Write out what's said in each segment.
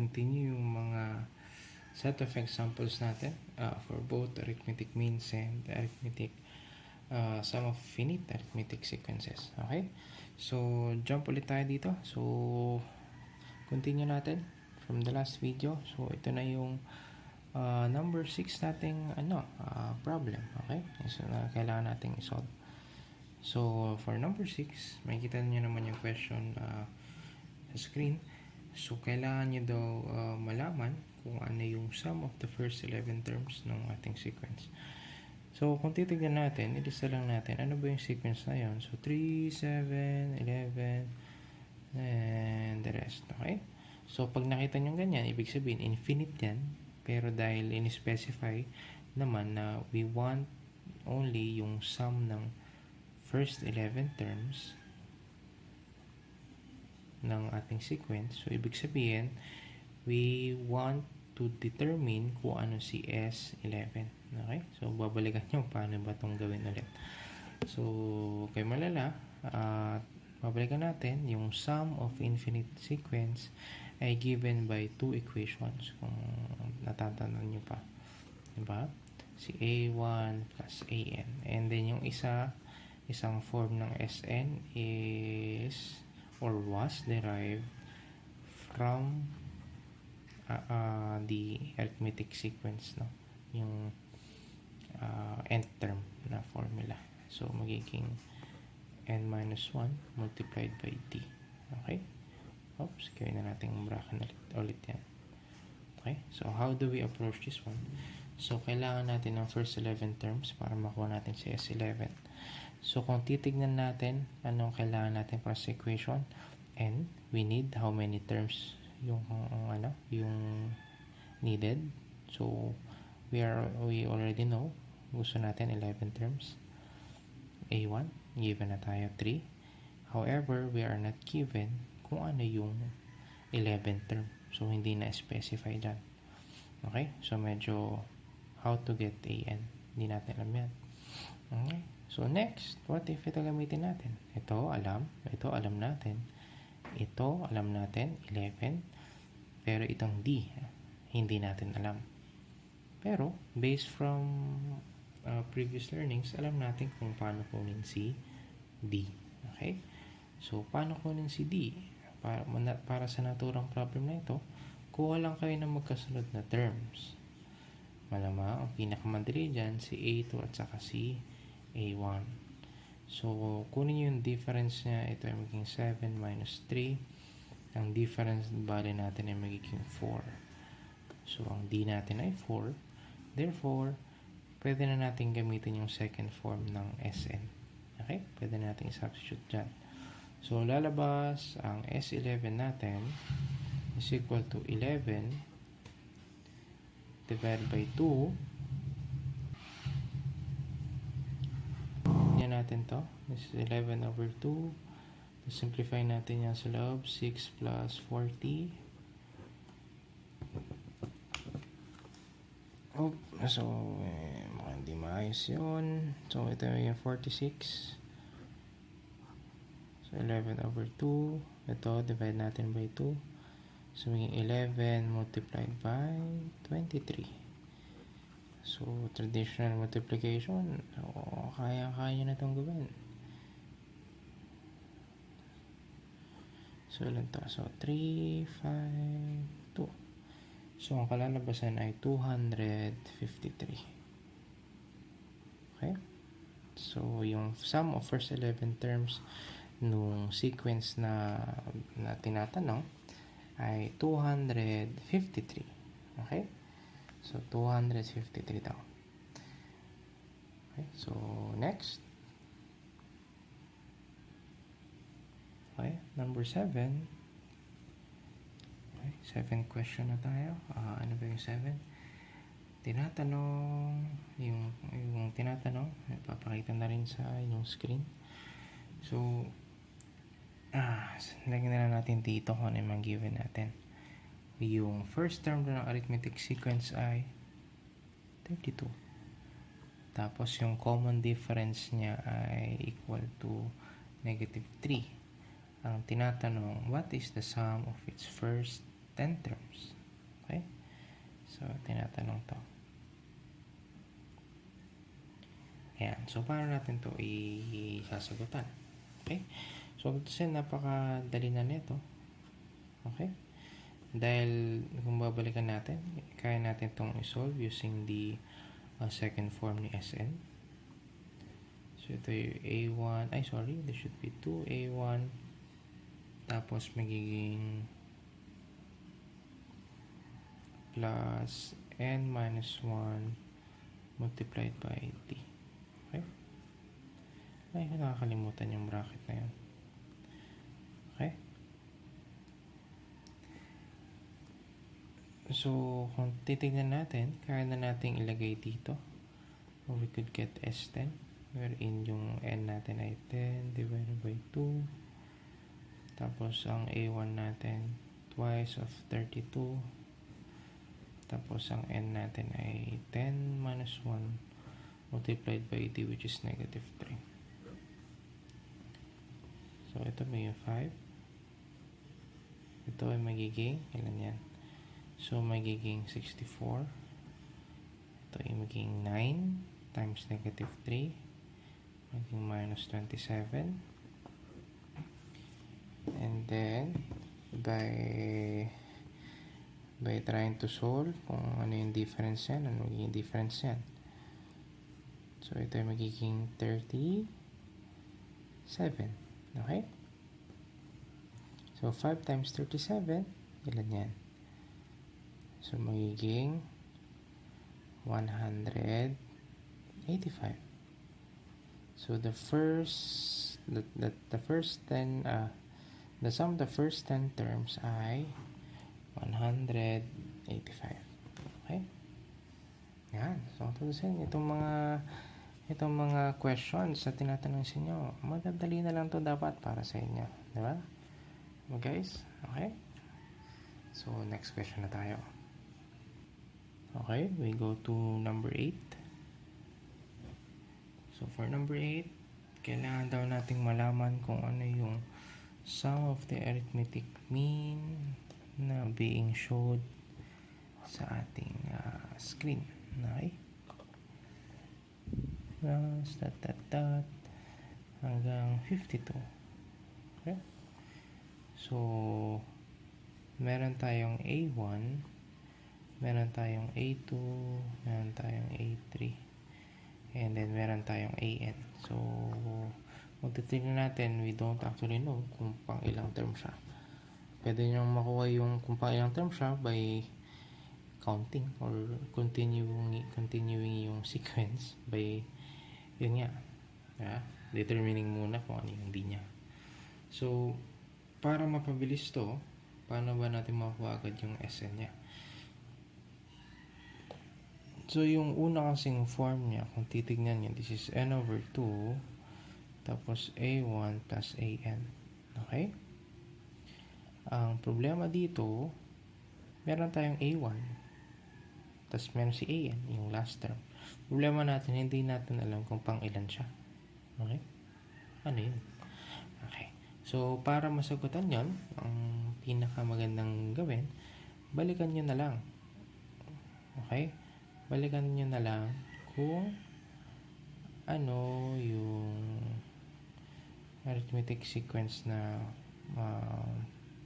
continue yung mga set of examples natin for both arithmetic means and arithmetic sum of finite arithmetic sequences. Okay? So, jump ulit tayo dito. So, continue natin from the last video. So, ito na yung number 6 nating problem. Okay? So, kailangan nating isolve. So, for number 6, makikita nyo naman yung question sa screen. So, kailangan nyo daw malaman kung ano yung sum of the first 11 terms ng ating sequence. So, kung titignan natin, ilista lang natin, ano ba yung sequence na yun? So, 3, 7, 11, and the rest. Okay? So, pag nakita nyo ganyan, ibig sabihin, infinite yan. Pero dahil in-specify naman na we want only yung sum ng first 11 terms ng ating sequence. So, ibig sabihin, we want to determine kung ano si S11. Okay? So, babalikan nyo paano ba itong gawin ulit. So, kay malala, babalikan natin yung sum of infinite sequence ay given by two equations. Kung natatandaan nyo pa. Diba? Si A1 plus AN. And then yung isang form ng Sn is or was derived from the arithmetic sequence, no? Yung nth term na formula. So, magiging n minus 1 multiplied by d. Okay? Oops, gawin na natin bracket ulit yan. Okay? So, how do we approach this one? So, kailangan natin ng first 11 terms para makuha natin si S11. So, kung titignan natin anong kailangan natin para sa equation, n, we need how many terms yung needed. So, we already know, gusto natin 11 terms. A1, given na tayo 3. However, we are not given kung ano yung 11 term. So, hindi na specify dyan. Okay? So, medyo how to get AN. Hindi natin alam yan. Okay? So, next, what if ito gamitin natin? Ito, alam natin. Ito, alam natin, 11. Pero itong D, hindi natin alam. Pero, based from previous learnings, alam natin kung paano kunin si D. Okay? So, paano kunin si D? Para sa naturang problem na ito, kuha lang kayo ng magkasunod na terms. Malamang, ang pinakamadali dyan, si A2 at saka si A1. So, kunin yung difference niya. Ito ay magiging 7 minus 3. Ang difference bali natin ay magiging 4. So, ang D natin ay 4. Therefore, pwede na natin gamitin yung second form ng Sn. Okay? Pwede natin substitute dyan. So, lalabas ang S11 natin is equal to 11 divided by 2. Yan natin to. This is 11 over 2. Simplify natin yan sa loob. 6 plus 40. Oh, so, hindi maayos yun. So, ito yung 46. So, 11 over 2. Ito, divide natin by 2. So, maging 11 multiplied by 23. So, traditional multiplication. So, kaya na itong gawin. So, ilan to? So, 3, 5, 2. So, ang kalalabasan ay 253. Okay? So, yung sum of first 11 terms nung sequence na tinatanong ay 253. Okay? So, 253 daw. Okay? So, next. Okay? Number 7. Okay, 7 question na tayo. Ano ba yung 7? Tinatanong, yung tinatanong, papakita na rin sa inyong screen. So, lagyan na lang natin dito kung ano yung given natin. Yung first term ng arithmetic sequence ay 32. Tapos, yung common difference niya ay equal to negative 3. Ang tinatanong, what is the sum of its first 10 terms? So, tinatanong to. Ayan. So, paano natin to isasagutan? Okay? So, kasi napakadali na nito. Okay? Dahil, kung babalikan natin, kaya natin itong isolve using the second form ni Sn. So, ito yung A1. Ay, sorry. There should be 2A1. Tapos, magiging plus n minus 1 multiplied by d. Okay? Ay, nakakalimutan yung bracket na yun. Okay? So, kung titignan natin, kaya na natin ilagay dito. Or we could get S10, wherein yung n natin ay 10 divided by 2. Tapos, ang A1 natin, twice of 32. Tapos, ang n natin ay 10 minus 1 multiplied by d, which is negative 3. So, ito may 5. Ito ay magiging, ilan yan? So, magiging 64. Ito ay magiging 9 times negative 3. Magiging minus 27. And then, by trying to solve kung ano yung difference yan, ano yung difference yan. So, ito ay magiging 37. Okay? So, 5 times 37, ilan yan? So, magiging 185. So, the sum of the first 10 terms ay 185. Okay? Yan. So, tutusin itong mga questions na tinatanong sa inyo, madadali na lang to dapat para sa inyo. Diba? Guys? Okay? So, next question na tayo. Okay, we go to number 8. So, for number 8, kailangan daw nating malaman kung ano yung sum of the arithmetic mean na being showed sa ating screen. Okay? Dot, hanggang 52. Okay? So, meron tayong A1, meron tayong A2, meron tayong A3, and then meron tayong AN. So, kung titignan natin, we don't actually know kung pang ilang term siya. Pwede nyo makuha yung kung pang ilang term siya by counting or continuing yung sequence by, yun nga, determining muna kung ano yung di niya. So, para mapabilis to, paano ba natin makuha agad yung SN niya? So, yung una kasing form niya, kung titignan niya, this is n over 2, tapos A1 plus AN. Okay? Ang problema dito, meron tayong A1, tapos meron si AN, yung last term. Problema natin, hindi natin alam kung pang ilan siya. Okay? Ano yun? Okay. So, para masagutan yon, ang pinakamagandang gawin, balikan nyo na lang. Okay? Balikan nyo na lang kung ano yung arithmetic sequence na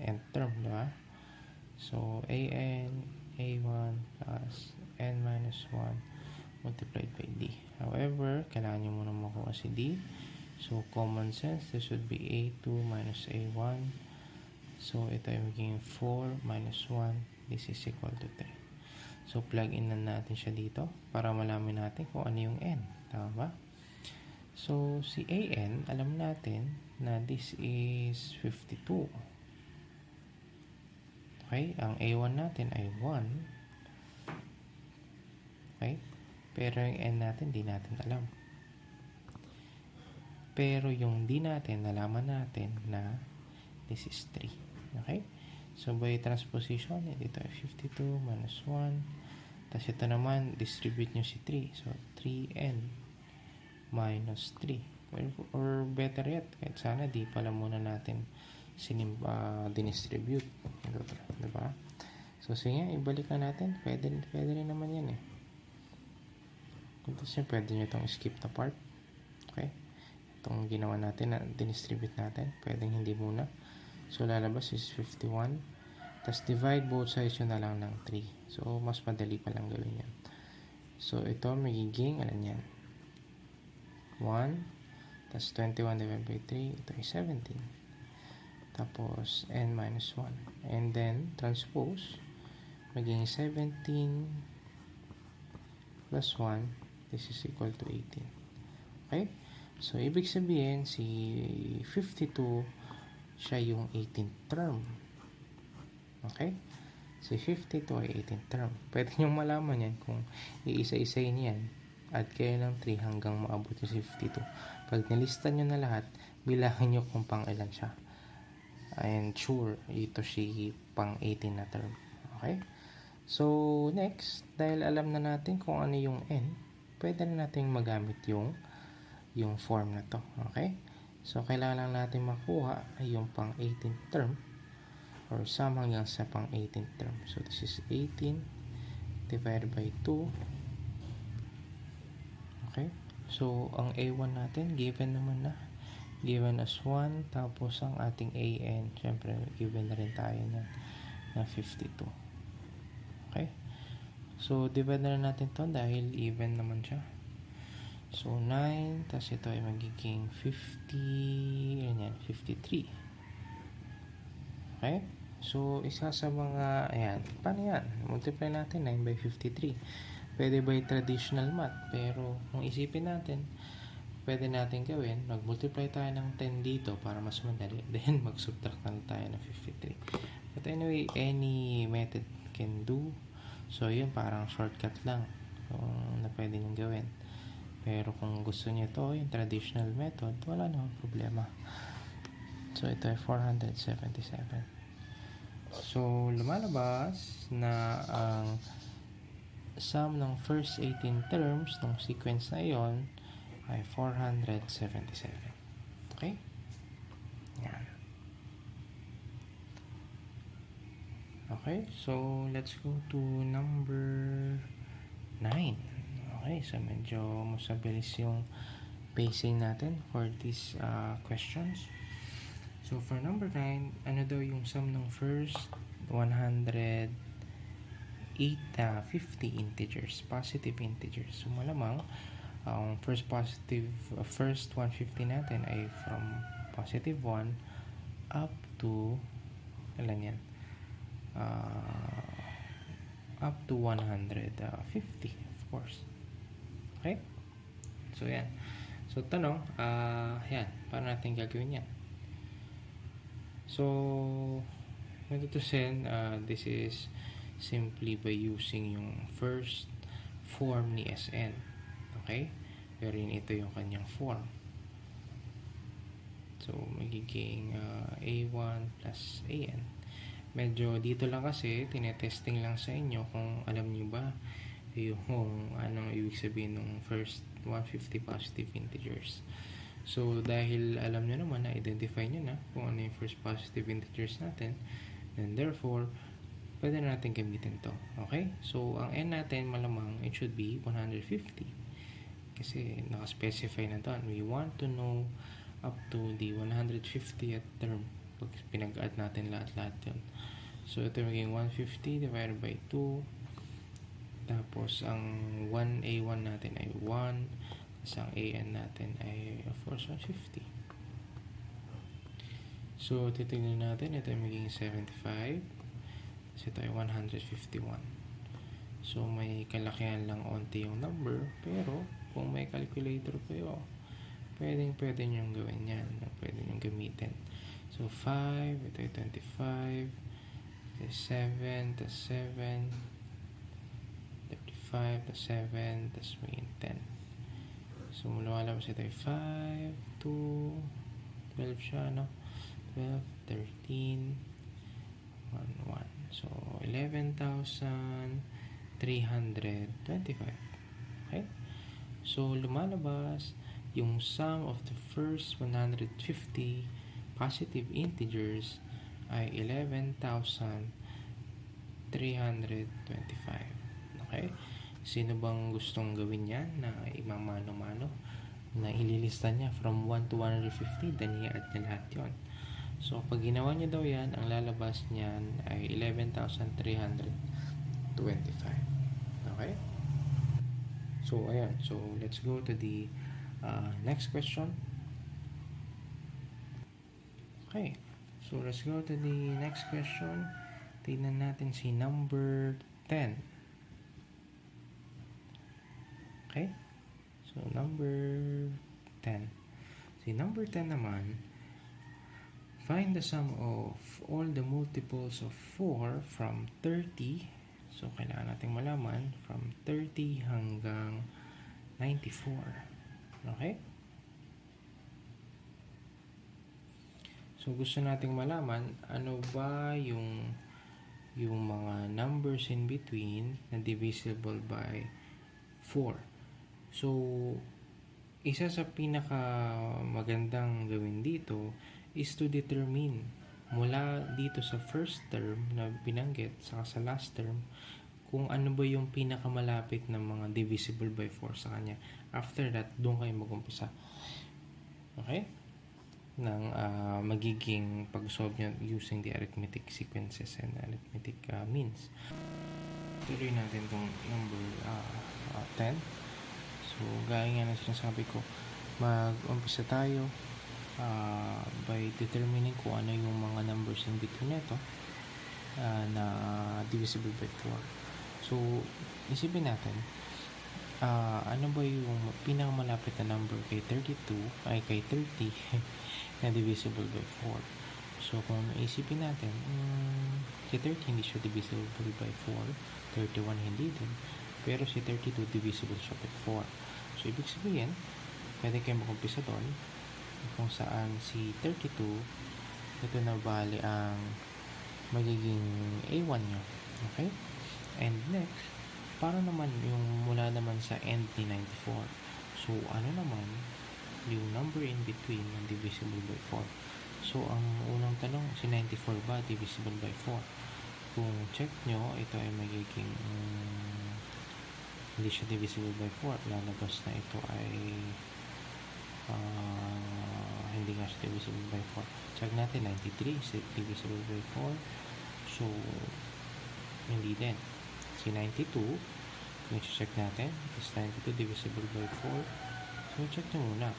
nth term, diba? So, AN, A1 plus N minus 1 multiplied by D. However, kailangan nyo muna makuha si D. So, common sense, this would be A2 minus A1. So, ito ay magiging 4 minus 1. This is equal to 3. So, plug in na natin siya dito para malaman natin kung ano yung N. Tama ba? So, si AN, alam natin na this is 52. Okay? Ang A1 natin ay 1. Okay? Pero yung N natin, di natin alam. Pero yung di natin, nalaman natin na this is 3. Okay? So, by transposition, dito ay 52 minus 1. Tapos ito naman, distribute nyo si 3. So, 3n minus 3. Or better yet, kahit sana di pala muna natin dinistribute. Diba? So, sige, ibalik na natin. Pwede rin naman yan eh. Kung gusto nyo, pwede nyo itong skip na part. Okay? Itong ginawa natin na dinistribute natin. Pwedeng hindi muna. So, lalabas is 51. Tapos, divide both sides yun na lang ng 3. So, mas madali pa lang gawin yan. So, ito magiging, ano yan? 1. Tapos, 21 divided by 3. Ito ay 17. Tapos, n minus 1. And then, transpose. Maging 17 plus 1. This is equal to 18. Okay? So, ibig sabihin, si 52, siya yung 18th term. Okay? Si 52 ay 18th term. Pwede nyo malaman yan kung iisa-isayin yan. Add kayo ng 3 hanggang maabot yung si 52. Pag nilista nyo na lahat, bilangin nyo kung pang ilan siya. And sure, ito si pang 18 na term. Okay? So, next, dahil alam na natin kung ano yung n, pwede na natin magamit yung form na to. Okay? So, kailangan lang natin makuha ay yung pang 18th term or sum hanggang sa pang 18th term. So, this is 18 divided by 2. Okay? So, ang A1 natin, given naman na. Given as 1. Tapos, ang ating AN, syempre, given na rin tayo na 52. Okay? So, divide na natin to dahil even naman siya. So, 9, tapos ito ay magiging 53. Okay? So, isa sa mga, ayan, paano yan? Multiply natin 9 by 53. Pwede by traditional math, pero kung isipin natin, pwede natin gawin, mag-multiply tayo ng 10 dito para mas madali. Then, mag-subtract na tayo ng 53. But anyway, any method can do. So, yun, parang shortcut lang na pwede nyo gawin. Pero kung gusto nyo ito, yung traditional method, wala namang problema. So, ito ay 477. So, lumalabas na ang sum ng first 18 terms ng sequence na yon ay 477. Okay? Yan. Okay, so let's go to number 9. Okay, so medyo masabilis yung pacing natin for these questions. So for number 9, ano daw yung sum ng first 150 integers, positive integers? So malamang ang first 150 natin ay from positive 1 up to ilan yan? Up to 150, of course. Okay? So, yan. So, tanong, yan. Paano natin gagawin yan? So, matutusin, this is simply by using yung first form ni Sn. Okay? Pero ito yung kanyang form. So, magiging A1 plus AN. Medyo dito lang kasi, tinetesting lang sa inyo kung alam nyo ba yung anong ibig sabihin ng first 150 positive integers. So, dahil alam nyo naman, na-identify nyo na kung ano yung first positive integers natin, then therefore, pwede na natin gamitin to. Okay? So, ang n natin malamang, it should be 150. Kasi naka-specify na to. We want to know up to the 150th term. Pag pinag-add natin lahat-lahat yun. So, ito maging 150 divided by 2. Tapos, ang 1A1 natin ay 1. Tapos, ang AN natin ay, of course, 150. So, titignan natin. Ito ay maging 75. Tapos, ito ay 151. So, may kalakihan lang onti yung number. Pero, kung may calculator kayo, pwede nyong gawin yan. Pwede nyong gamitin. So, 5, ito ay 25, ito ay 7, tas 7, 35, tas 7, tas may 10. So, lumalabas ito ay 5, 2, 12 siya, no? 12, 13, 1, 1. So, 11,325. Okay? So, lumalabas yung sum of the first 150 positive integers ay 11,325. 325. Okay? Sino bang gustong gawin yan na imamano-mano? Na ililista niya from 1 to 150, then i-add niya lahat yun. So, pag ginawa niya daw yan, ang lalabas niyan ay 11,325. Okay? So, ayan. So, let's go to the next question. Okay. So, let's go to the next question. Tignan natin si number 10. Okay? So, number 10. Si number 10 naman, find the sum of all the multiples of 4 from 30. So, kailangan natin malaman from 30 hanggang 94. Okay? So, gusto nating malaman ano ba yung mga numbers in between na divisible by 4. So, isa sa pinaka magandang gawin dito is to determine mula dito sa first term na binanggit saka sa last term kung ano ba yung pinakamalapit na mga divisible by 4 sa kanya. After that, doon kayo mag-umpisa. Okay? Ng magiging pag-solve nyo using the arithmetic sequences and arithmetic means. Tuloy natin itong number 10. So, gaya nga na sinasabi ko, mag-umpisa tayo by determining kung ano yung mga numbers in between nito na divisible by 4. So, isipin natin, ano ba yung pinakamalapit na number kay 32, ay kay 30, na divisible by 4. So, kung isipin natin, si 30 hindi siya divisible by 4, 31 hindi din, pero si 32 divisible siya by 4. So, ibig sabihin, pwede kayo mag-umpisa doon kung saan si 32, ito na bali ang magiging A1 nyo. Okay? And next, para naman yung mula naman sa end ni 94. So, ano naman yung number in between ng divisible by 4? So, ang unang tanong, si 94 ba divisible by 4? Kung check nyo, ito ay magiging hindi siya divisible by 4. Lalabas na ito ay hindi nga siya divisible by 4. Check natin, 93 is divisible by 4. So, hindi din. Si 92, kung check natin, is 92 divisible by 4. So, check nyo muna.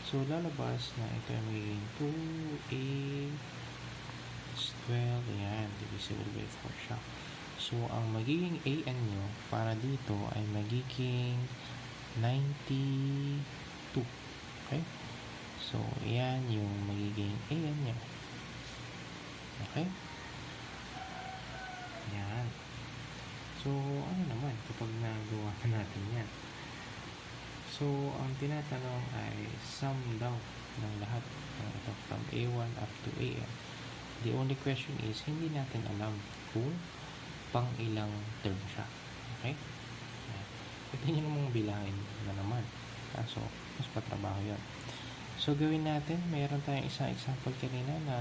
So, lalabas na ito ay magiging 2a is 12. Ayan, divisible by 4 siya. So, ang magiging an nyo para dito ay magiging 92. Okay? So, yan yung magiging an nyo. Okay? Yan. So, ano naman kapag nagawa na natin yan? So, ang tinatanong ay sum daw ng lahat ng ito from A1 up to AN. The only question is, hindi natin alam kung pang ilang term siya. Okay? Pwede nyo namang bilangin na naman. So, mas patrabaho yun. So, gawin natin. Mayroon tayong isang example kanina na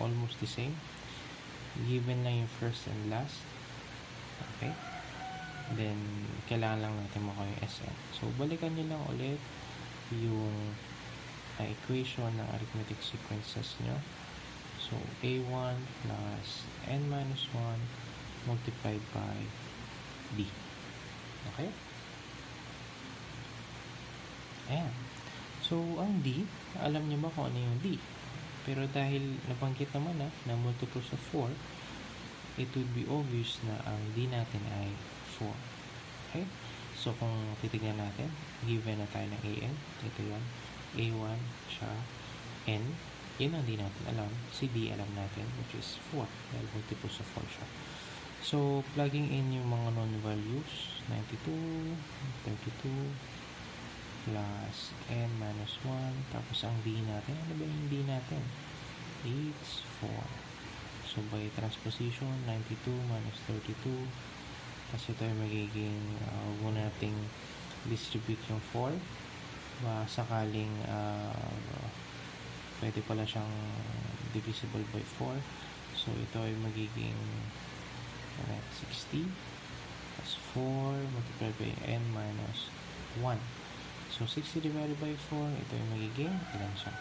almost the same. Given lang yung first and last. Okay? Then, kailangan lang natin makuha yung Sn. So, balikan nyo lang ulit yung equation ng arithmetic sequences nyo. So, A1 plus N minus 1 multiplied by D. Okay? Ayan. So, ang D, alam nyo ba kung ano yung D? Pero dahil nabanggit naman na multiples of 4, it would be obvious na ang D natin ay 4. Okay? So, kung titignan natin, given na tayo ng AN, ito yun, A1 siya, N, yun ang D natin alam. Si D alam natin, which is 4, dahil multiples of 4 siya. So, plugging in yung mga known values, 92, 32, plus N minus 1, tapos ang D natin, ano ba yung D natin? It's 4. So, by transposition, 92 minus 32, tapos ito ay magiging, muna nating distribute yung 4, sakaling pwede pala siyang divisible by 4. So, ito ay magiging So, 60 plus 4 multiplied by n minus 1. So, 60 divided by 4, ito yung magiging, ilan siya?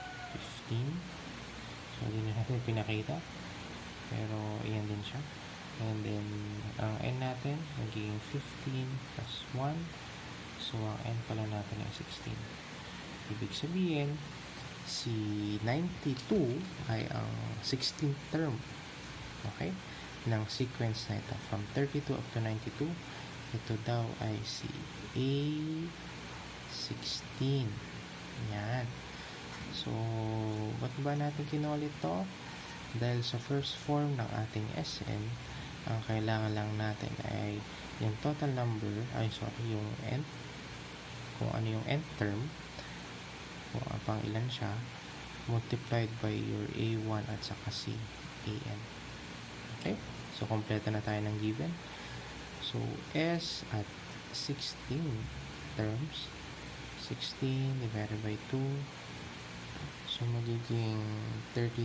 15. So, hindi na natin pinakita. Pero, iyan din siya. And then, ang n natin, magiging 15 plus 1. So, ang n pala natin ay 16. Ibig sabihin, si 92 ay ang 16th term. Okay? Ng sequence na ito. From 32 up to 92, ito daw ay si A16. Yan. So, ba't ba natin kinulit ito? Dahil sa first form ng ating Sn, ang kailangan lang natin ay yung total number, yung n, kung ano yung nth term, kung pang ilan siya, multiplied by your A1 at saka si An. Okay? So, kompleto na tayo ng given. So, S at 16 terms. 16 divided by 2. So, magiging 32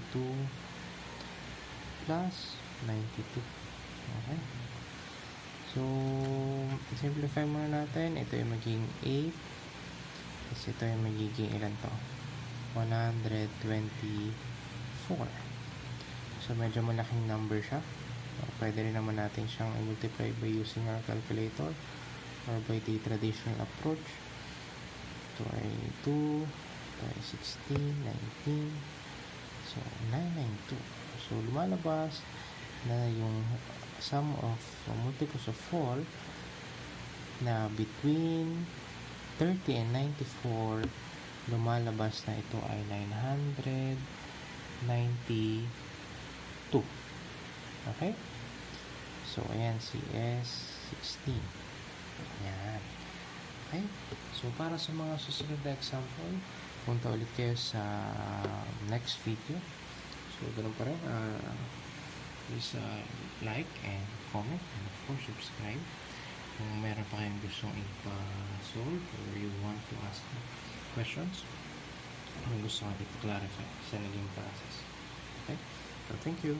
plus 92. Okay? So, simplify muna natin. Ito yung magiging 8. Kasi ito yung magiging ilan to? 124. So, medyo malaking number siya. Pwede rin naman natin siyang i-multiply by using our calculator or by the traditional approach. Ito ay 2, ito ay 16, 19. So, 992. So, lumalabas na yung sum of multiples of 4 na between 30 and 94, lumalabas na ito ay 992. Okay? So, ayan si S16. Ayan. Okay? So, para sa mga susunod na example, punta ulit kayo sa next video. So, ganun pa rin. Please like and comment and of course subscribe. Kung meron pa kayong gustong ipa-solve or you want to ask questions, kung gusto natin i-clarify sa naging process. Okay? So, thank you.